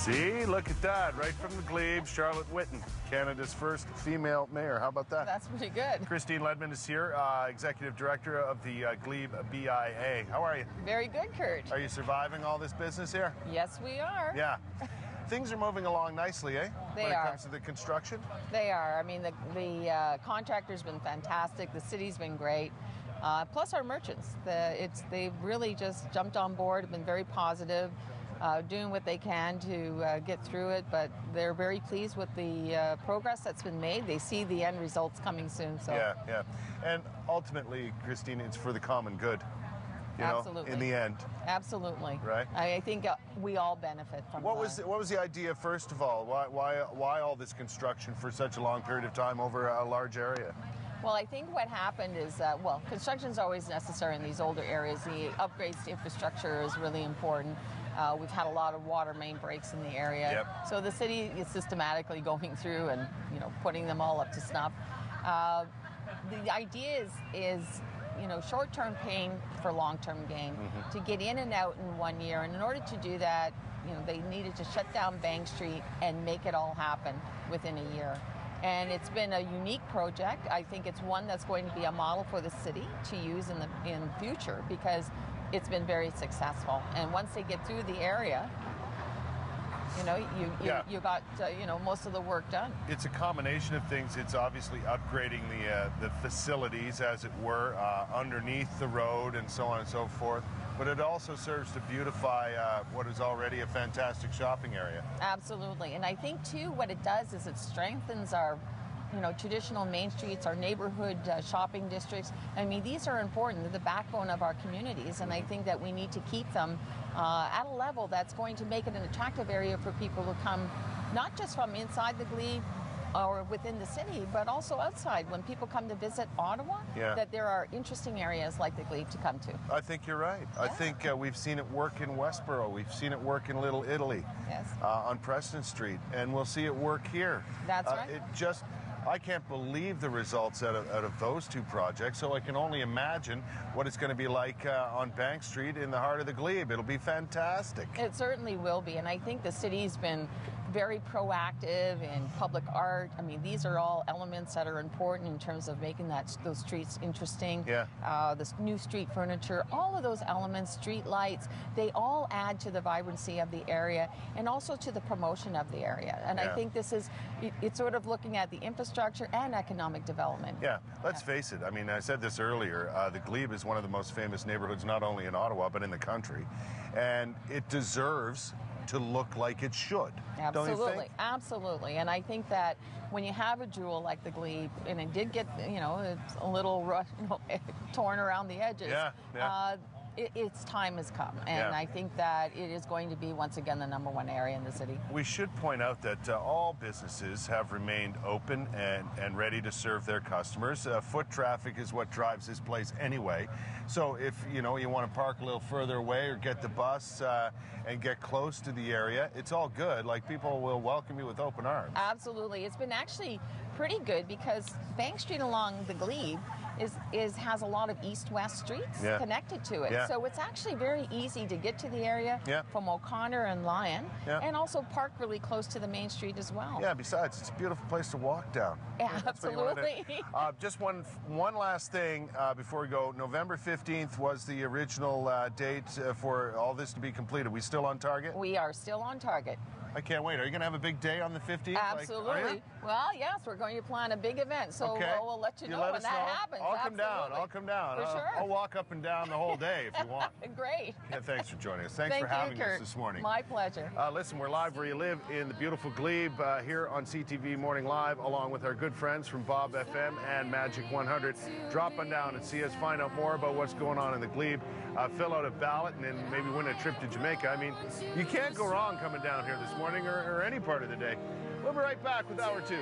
See, look at that, right from the Glebe, Charlotte Whitten, Canada's first female mayor. How about that? That's pretty good. Christine Leadman is here, Executive Director of the Glebe BIA. How are you? Very good, Kurt. Are you surviving all this business here? Yes, we are. Yeah. Things are moving along nicely, eh? They when are. it comes to the construction? They are. I mean, the contractor's been fantastic. The city's been great. Plus our merchants. They've really just jumped on board, have been very positive. Doing what they can to get through it, but they're very pleased with the progress that's been made. They see the end results coming soon. So Yeah. And ultimately, Christine, it's for the common good. You Absolutely. know, in the end. Absolutely. Right. I think we all benefit from What was the idea, first of all? Why all this construction for such a long period of time over a large area? Well, I think what happened is, construction is always necessary in these older areas. The upgrades to infrastructure is really important. We've had a lot of water main breaks in the area. Yep. So the city is systematically going through and, putting them all up to snuff. The idea is short-term pain for long-term gain. Mm-hmm. To get in and out in 1 year. And in order to do that, they needed to shut down Bank Street and make it all happen within a year. And it's been a unique project. I think it's one that's going to be a model for the city to use in the future, because it's been very successful. And once they get through the area, you got most of the work done. It's a combination of things. It's obviously upgrading the facilities, as it were, underneath the road and so on and so forth. But it also serves to beautify what is already a fantastic shopping area. Absolutely. And I think, too, what it does is it strengthens our traditional main streets, our neighborhood shopping districts. I mean, these are important. They're the backbone of our communities, and I think that we need to keep them at a level that's going to make it an attractive area for people who come not just from inside the Glebe or within the city, but also outside. When people come to visit Ottawa, that there are interesting areas like the Glebe to come to. I think you're right. Yeah. I think we've seen it work in Westboro. We've seen it work in Little Italy, Yes. On Preston Street, and we'll see it work here. That's right. I can't believe the results out of those two projects, so I can only imagine what it's going to be like on Bank Street in the heart of the Glebe. It'll be fantastic. It certainly will be, and I think the city's been very proactive in public art. I mean, these are all elements that are important in terms of making those streets interesting. Yeah. This new street furniture, all of those elements, street lights, they all add to the vibrancy of the area and also to the promotion of the area. And I think it's sort of looking at the infrastructure and economic development. Yeah, let's face it. I mean, I said this earlier, the Glebe is one of the most famous neighborhoods, not only in Ottawa, but in the country. And it deserves to look like it should. Absolutely, don't you think? Absolutely. And I think that when you have a jewel like the Glebe, and it did get, it's a little torn around the edges, its time has come. And I think that it is going to be, once again, the #1 area in the city. We should point out that all businesses have remained open and ready to serve their customers. Foot traffic is what drives this place anyway. So if you want to park a little further away or get the bus and get close to the area, it's all good. Like, people will welcome you with open arms. Absolutely. It's been actually pretty good, because Bank Street along the Glebe has a lot of east-west streets connected to it. Yeah. So it's actually very easy to get to the area from O'Connor and Lyon, and also park really close to the main street as well. Yeah, besides, it's a beautiful place to walk down. Yeah, absolutely. Just one last thing before we go. November 15th was the original date for all this to be completed. We still on target? We are still on target. I can't wait. Are you going to have a big day on the 15th? Absolutely. Well, yes, we're going to plan a big event, so we'll let you know when that happens. I'll come down. I'll come down. For sure. I'll walk up and down the whole day if you want. Great. Yeah, thanks for joining us. Thanks for having us this morning. My pleasure. Listen, we're live where you live in the beautiful Glebe here on CTV Morning Live, along with our good friends from Bob FM and Magic 100. Drop on down and see us, find out more about what's going on in the Glebe, fill out a ballot, and then maybe win a trip to Jamaica. I mean, you can't go wrong coming down here this morning or any part of the day. We'll be right back with Hour 2.